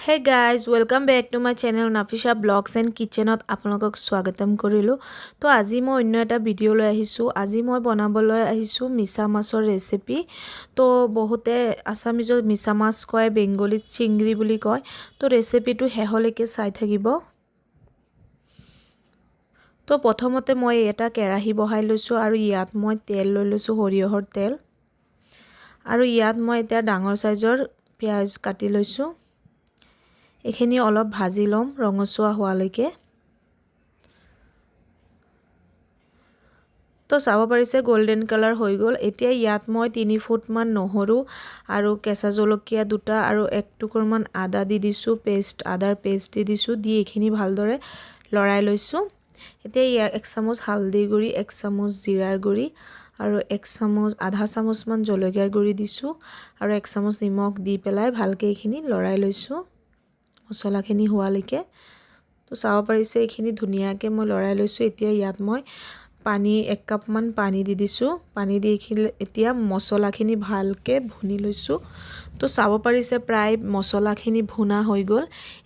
Hey guys, welcome back to my channel Nafisha Blogs and Kitchenot আপোনালোকক স্বাগতম কৰিলো তো আজি মই অন্য এটা ভিডিও লৈ আহিছো আজি মই বনাবলৈ আহিছো মিছা মাছৰ ৰেচিপি তো বহুতে আসামিজত মিছা মাছ কয় বেঙ্গলীত চিংৰি বুলি কয় তো ৰেচিপিটো হেহলৈকে চাই থাকিব তো প্ৰথমতে মই এটা কেৰাহী বহাই লৈছো আৰু ইয়াত মই তেল লৈ লৈছো সৰিয়হৰ তেল আৰু ইয়াত মই এটা ডাঙৰ সাইজৰ পিয়াজ কাটি লৈছো এখিনি অলপ ভাজি লম ৰঙচুৱা হোৱালৈকে তো চাব পাৰিছে গোল্ডেন কালাৰ হৈ গল এতিয়া ইয়াত মই 3 ফুট মান নহৰু আৰু কেঁচা জলকীয়া দুটা আৰু এক টুকুৰমান আদা দি দিছো পেষ্ট আদাৰ পেষ্ট দি দিছো দি এখিনি ভালদৰে লৰাই লৈছো এতিয়া ইয়াত 1 চামুচ হালদি গুৰি 1 চামুচ জিৰাৰ গুৰি আৰু 1 চামুচ আধা চামুচ মান জলকীয়াৰ গুৰি দিছো আৰু 1 চামুচ নিমখ দি পেলাই ভালকে এখিনি লৰাই লৈছো মছলাখিনি হোৱালৈকে তো চাব পাৰিছে এখিনি ধুনিয়াকে মই লৰাই লৈছো এতিয়া ইয়াত মই পানী 1 কাপ মান পানী দি দিছো পানী দি এতিয়া মছলাখিনি ভালকে ভুনি লৈছো তো চাব পাৰিছে প্ৰায় মছলাখিনি ভুনা হৈ গল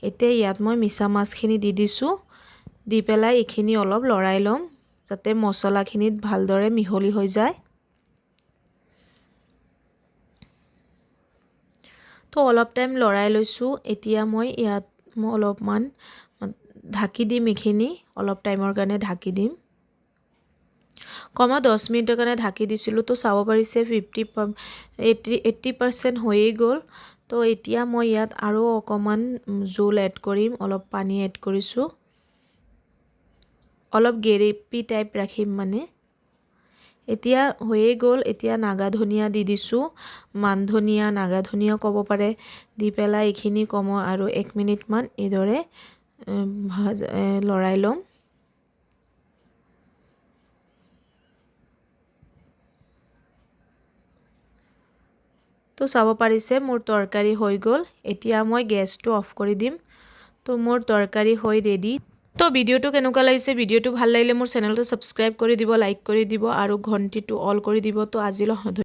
এতিয়া ইয়াত মই মিছা মাছখিনি দি দিছো দি পেলাই এখিনি অলপ লৰাই লম যাতে মছলাখিনিত ভালদৰে মিহলি হৈ যায় তো অলপ টাইম লৰাই লৈছো এতিয়া মই ইয়াত অলপমান ঢাকি দিম এখিনি অলপ টাইমৰ কাৰণে ঢাকি দিম কমা 10 মিনিটৰ কাৰণে ঢাকি দিছিলো তো চাব পাৰিছে 80% হৈয়ে গল তো এতিয়া মই ইয়াত আৰু অকমান জোল এড কৰিম অলপ পানী এড কৰিছো অলপ গেৰেপি টাইপ ৰাখিম মানে এতিয়া হৈয়ে গল এতিয়া নাগা ধনিয়া দি দিছো মান ধনিয়া নাগা ধনিয়া ক'ব পাৰে দি পেলাই এখিনি কম আৰু 1 মিনিট মান এদৰে লৰাই লম তো চাব পাৰিছে মোৰ তৰকাৰী হৈ গল এতিয়া মই গেছটো অফ কৰি দিম তো মোৰ তৰকাৰী হৈ ৰেডি তো ভিডিওটো কেনেকুৱা লাগিছে ভিডিওটো ভাল লাগিলে মোৰ চেনেলটো সাবস্ক্ৰাইব কৰি দিব লাইক কৰি দিব আৰু ঘণ্টিটো অল কৰি দিব তো আজিলৈ